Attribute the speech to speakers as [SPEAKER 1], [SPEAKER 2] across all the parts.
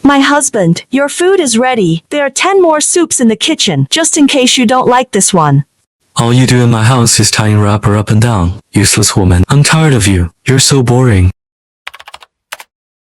[SPEAKER 1] My husband, your food is ready. There are 10 more soups in the kitchen, just in case you don't like this one.
[SPEAKER 2] All you do in my house is tying wrapper up and down. Useless woman. I'm tired of you. You're so boring.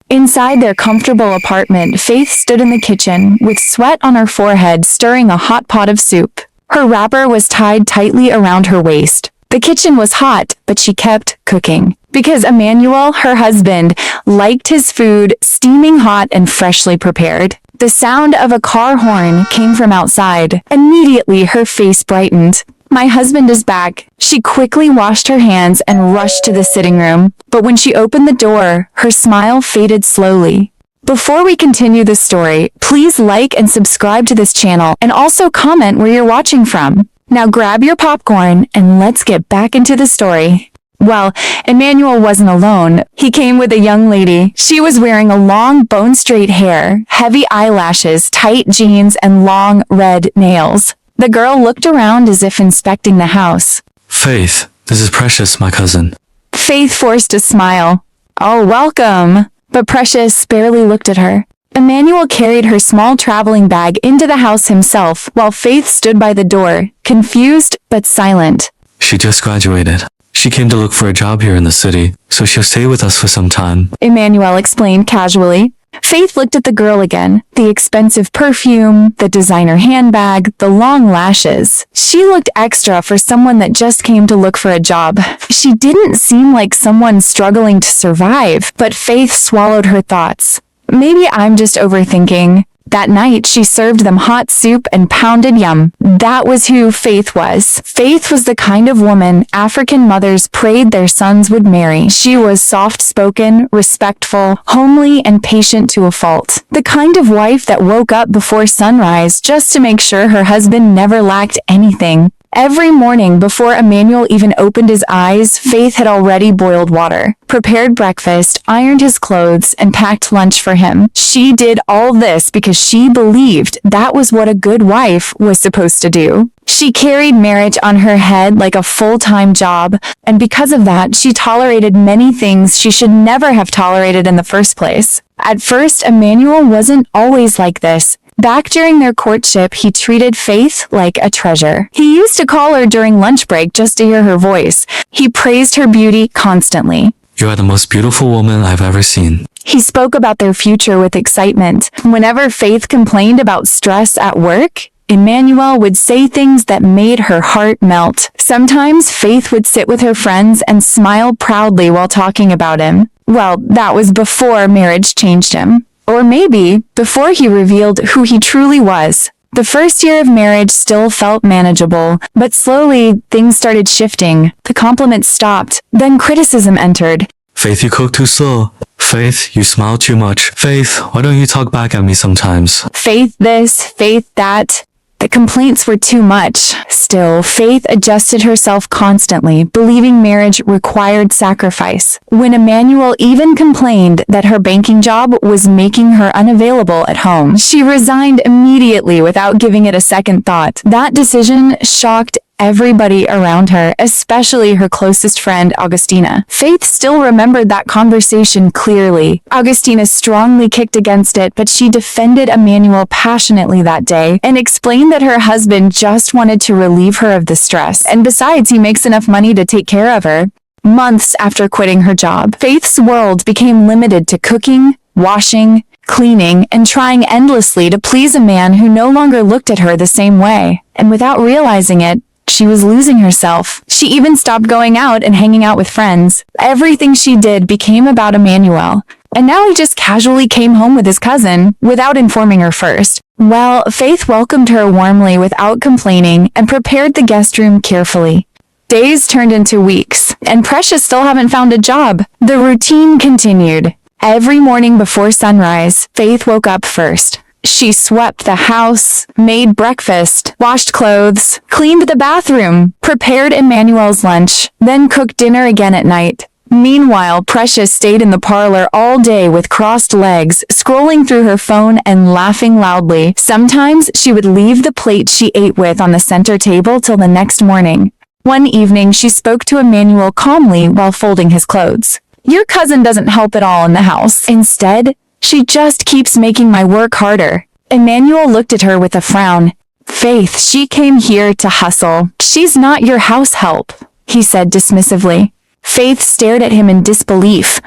[SPEAKER 3] Inside their comfortable apartment, Faith stood in the kitchen, with sweat on her forehead, stirring a hot pot of soup. Her wrapper was tied tightly around her waist. The kitchen was hot, but she kept cooking. Because Emmanuel, her husband, liked his food steaming hot and freshly prepared. The sound of a car horn came from outside. Immediately, her face brightened. My husband is back. She quickly washed her hands and rushed to the sitting room. But when she opened the door, her smile faded slowly. Before we continue the story, please like and subscribe to this channel and also comment where you're watching from. Now grab your popcorn and let's get back into the story. Well, Emmanuel wasn't alone. He came with a young lady. She was wearing a long, bone-straight hair, heavy eyelashes, tight jeans, and long, red nails. The girl looked around as if inspecting the house.
[SPEAKER 2] Faith, this is Precious, my cousin.
[SPEAKER 3] Faith forced a smile. Oh, welcome. But Precious barely looked at her. Emmanuel carried her small traveling bag into the house himself, while Faith stood by the door, confused but silent.
[SPEAKER 2] She just graduated. She came to look for a job here in the city, so she'll stay with us for some time.
[SPEAKER 3] Emmanuel explained casually. Faith looked at the girl again. The expensive perfume, the designer handbag, the long lashes. She looked extra for someone that just came to look for a job. She didn't seem like someone struggling to survive, but Faith swallowed her thoughts. Maybe I'm just overthinking. That night, she served them hot soup and pounded yum. That was who Faith was. Faith was the kind of woman African mothers prayed their sons would marry. She was soft-spoken, respectful, homely, and patient to a fault. The kind of wife that woke up before sunrise just to make sure her husband never lacked anything. Every morning before Emmanuel even opened his eyes, Faith had already boiled water, prepared breakfast, ironed his clothes, and packed lunch for him. She did all this because she believed that was what a good wife was supposed to do. She carried marriage on her head like a full-time job, and because of that, she tolerated many things she should never have tolerated in the first place. At first, Emmanuel wasn't always like this. Back during their courtship, he treated Faith like a treasure. He used to call her during lunch break just to hear her voice. He praised her beauty constantly.
[SPEAKER 2] You are the most beautiful woman I've ever seen.
[SPEAKER 3] He spoke about their future with excitement. Whenever Faith complained about stress at work, Emmanuel would say things that made her heart melt. Sometimes Faith would sit with her friends and smile proudly while talking about him. Well, that was before marriage changed him. Or maybe, before he revealed who he truly was. The first year of marriage still felt manageable, but slowly, things started shifting. The compliments stopped. Then criticism entered.
[SPEAKER 2] Faith, you cook too slow. Faith, you smile too much. Faith, why don't you talk back at me sometimes?
[SPEAKER 3] Faith this, Faith that. The complaints were too much. Still, Faith adjusted herself constantly, believing marriage required sacrifice. When Emmanuel even complained that her banking job was making her unavailable at home, she resigned immediately without giving it a second thought. That decision shocked everybody around her, especially her closest friend, Augustina. Faith still remembered that conversation clearly. Augustina strongly kicked against it, but she defended Emmanuel passionately that day and explained that her husband just wanted to relieve her of the stress, and besides, he makes enough money to take care of her. Months after quitting her job, Faith's world became limited to cooking, washing, cleaning, and trying endlessly to please a man who no longer looked at her the same way. And without realizing it, she was losing herself. She even stopped going out and hanging out with friends. Everything she did became about Emmanuel. And now he just casually came home with his cousin, without informing her first. Well, Faith welcomed her warmly without complaining and prepared the guest room carefully. Days turned into weeks, and Precious still hadn't found a job. The routine continued. Every morning before sunrise, Faith woke up first. She swept the house, made breakfast, washed clothes, cleaned the bathroom, prepared Emmanuel's lunch, then cooked dinner again at night. Meanwhile, Precious stayed in the parlor all day with crossed legs, scrolling through her phone and laughing loudly. Sometimes she would leave the plate she ate with on the center table till the next morning. One evening, she spoke to Emmanuel calmly while folding his clothes. "Your cousin doesn't help at all in the house." Instead, She just keeps making my work harder. Emmanuel looked at her with a frown. Faith, she came here to hustle. She's not your house help, he said dismissively. Faith stared at him in disbelief.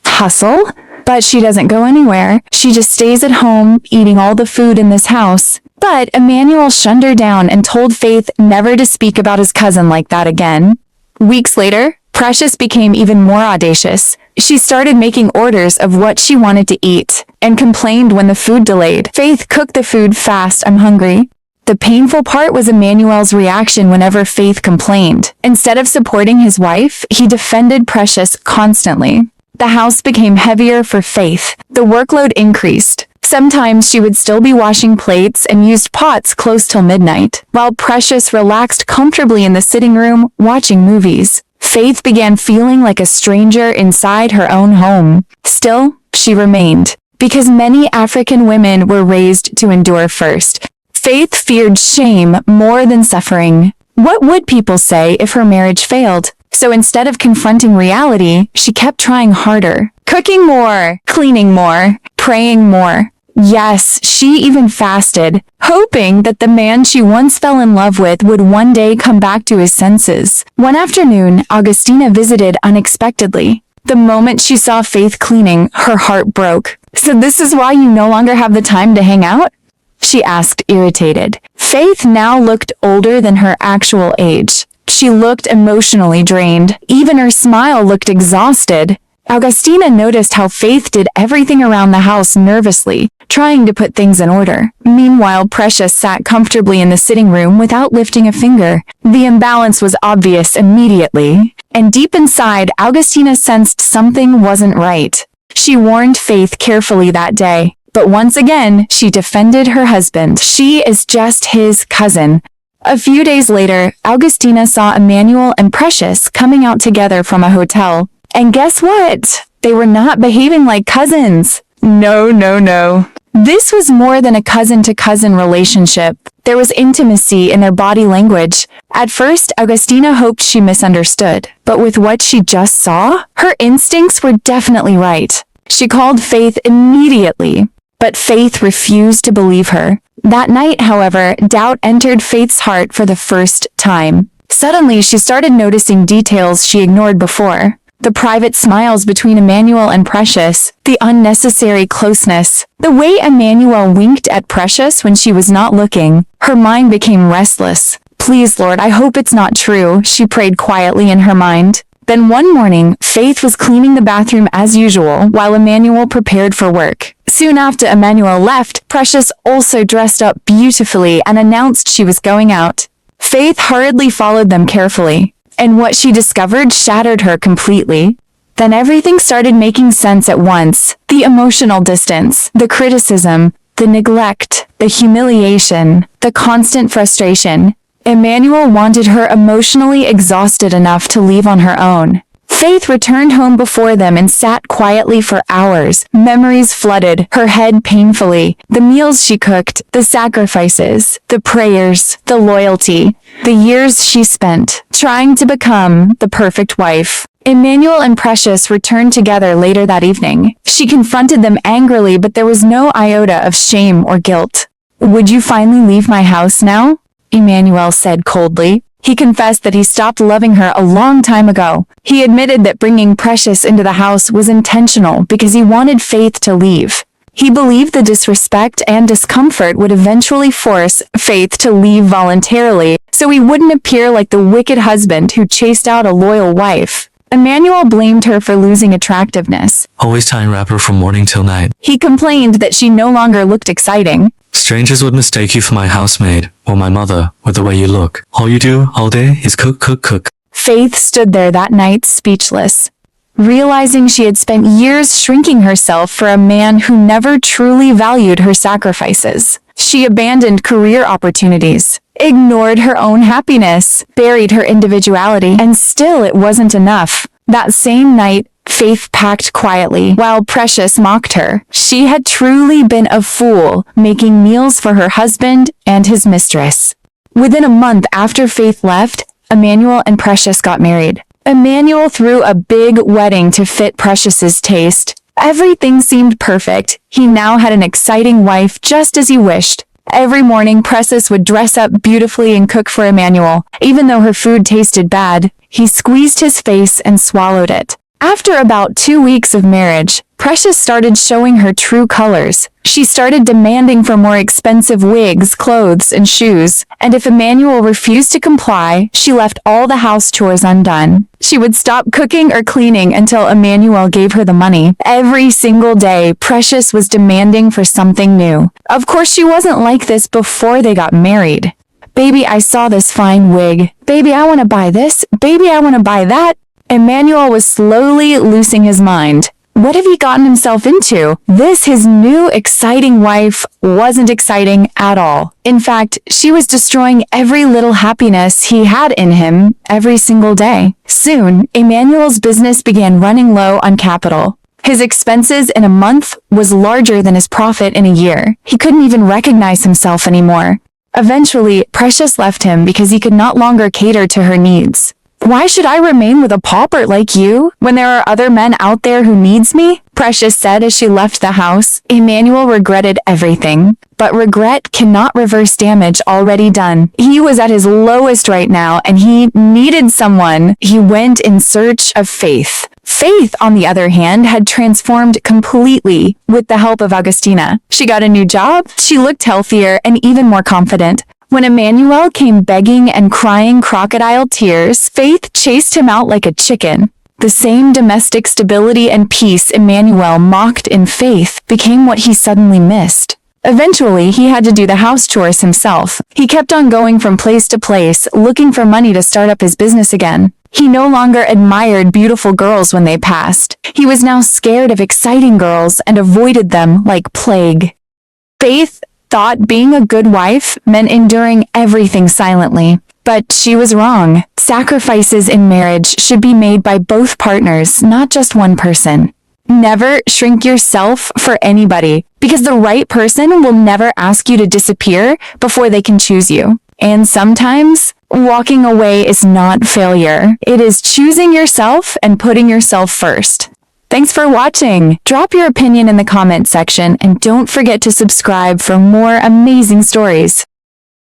[SPEAKER 3] Hustle? But she doesn't go anywhere. She just stays at home, eating all the food in this house. But Emmanuel shunned her down and told Faith never to speak about his cousin like that again. Weeks later, Precious became even more audacious. She started making orders of what she wanted to eat and complained when the food delayed. Faith, cook the food fast, I'm hungry. The painful part was Emmanuel's reaction whenever Faith complained. Instead of supporting his wife, he defended Precious constantly. The house became heavier for Faith. The workload increased. Sometimes she would still be washing plates and used pots close till midnight, while Precious relaxed comfortably in the sitting room, watching movies. Faith began feeling like a stranger inside her own home. Still, she remained, because many African women were raised to endure first. Faith feared shame more than suffering. What would people say if her marriage failed? So instead of confronting reality, she kept trying harder. Cooking more, cleaning more, praying more. Yes, she even fasted, hoping that the man she once fell in love with would one day come back to his senses. One afternoon, Augustina visited unexpectedly. The moment she saw Faith cleaning, her heart broke. So this is why you no longer have the time to hang out? She asked, irritated. Faith now looked older than her actual age. She looked emotionally drained. Even her smile looked exhausted. Augustina noticed how Faith did everything around the house nervously, trying to put things in order. Meanwhile, Precious sat comfortably in the sitting room without lifting a finger. The imbalance was obvious immediately, and deep inside, Augustina sensed something wasn't right. She warned Faith carefully that day, but once again, she defended her husband. She is just his cousin. A few days later, Augustina saw Emmanuel and Precious coming out together from a hotel. And guess what? They were not behaving like cousins. No. This was more than a cousin-to-cousin relationship. There was intimacy in their body language. At first, Augustina hoped she misunderstood, but with what she just saw, her instincts were definitely right. She called Faith immediately, but Faith refused to believe her. That night, however, doubt entered Faith's heart for the first time. Suddenly, she started noticing details she ignored before. The private smiles between Emmanuel and Precious, the unnecessary closeness, the way Emmanuel winked at Precious when she was not looking. Her mind became restless. Please, Lord, I hope it's not true, she prayed quietly in her mind. Then one morning, Faith was cleaning the bathroom as usual while Emmanuel prepared for work. Soon after Emmanuel left, Precious also dressed up beautifully and announced she was going out. Faith hurriedly followed them carefully, and what she discovered shattered her completely. Then everything started making sense at once. The emotional distance, the criticism, the neglect, the humiliation, the constant frustration. Emmanuel wanted her emotionally exhausted enough to leave on her own. Faith returned home before them and sat quietly for hours. Memories flooded her head painfully. The meals she cooked, the sacrifices, the prayers, the loyalty, the years she spent trying to become the perfect wife. Emmanuel and Precious returned together later that evening. She confronted them angrily, but there was no iota of shame or guilt. "Would you finally leave my house now?" Emmanuel said coldly. He confessed that he stopped loving her a long time ago. He admitted that bringing Precious into the house was intentional because he wanted Faith to leave. He believed the disrespect and discomfort would eventually force Faith to leave voluntarily, so he wouldn't appear like the wicked husband who chased out a loyal wife. Emmanuel blamed her for losing attractiveness.
[SPEAKER 2] Always tying wrapper from morning till night.
[SPEAKER 3] He complained that she no longer looked exciting.
[SPEAKER 2] Strangers would mistake you for my housemaid or my mother with the way you look. All you do all day is cook.
[SPEAKER 3] Faith stood there that night speechless, realizing she had spent years shrinking herself for a man who never truly valued her sacrifices. She abandoned career opportunities, ignored her own happiness, buried her individuality, and still it wasn't enough. That same night, Faith packed quietly, while Precious mocked her. She had truly been a fool, making meals for her husband and his mistress. Within a month after Faith left, Emmanuel and Precious got married. Emmanuel threw a big wedding to fit Precious's taste. Everything seemed perfect. He now had an exciting wife just as he wished. Every morning, Precious would dress up beautifully and cook for Emmanuel. Even though her food tasted bad, he squeezed his face and swallowed it. After about 2 weeks of marriage, Precious started showing her true colors. She started demanding for more expensive wigs, clothes, and shoes, and if Emmanuel refused to comply, she left all the house chores undone. She would stop cooking or cleaning until Emmanuel gave her the money. Every single day, Precious was demanding for something new. Of course, she wasn't like this before they got married. Baby, I saw this fine wig. Baby, I want to buy this. Baby, I want to buy that. Emmanuel was slowly losing his mind. What have he gotten himself into? This, his new exciting wife, wasn't exciting at all. In fact, she was destroying every little happiness he had in him every single day. Soon, Emmanuel's business began running low on capital. His expenses in a month was larger than his profit in a year. He couldn't even recognize himself anymore. Eventually, Precious left him because he could not longer cater to her needs. Why should I remain with a pauper like you when there are other men out there who needs me? Precious said as she left the house. Emmanuel regretted everything, but regret cannot reverse damage already done. He was at his lowest right now and he needed someone. He went in search of Faith. Faith, on the other hand, had transformed completely with the help of Agustina. She got a new job, she looked healthier and even more confident. When Emmanuel came begging and crying crocodile tears, Faith chased him out like a chicken. The same domestic stability and peace Emmanuel mocked in Faith became what he suddenly missed. Eventually, he had to do the house chores himself. He kept on going from place to place, looking for money to start up his business again. He no longer admired beautiful girls when they passed. He was now scared of exciting girls and avoided them like plague. Faith thought being a good wife meant enduring everything silently. But she was wrong. Sacrifices in marriage should be made by both partners, not just one person. Never shrink yourself for anybody, because the right person will never ask you to disappear before they can choose you. And sometimes, walking away is not failure. It is choosing yourself and putting yourself first. Thanks for watching. Drop your opinion in the comment section and don't forget to subscribe for more amazing stories.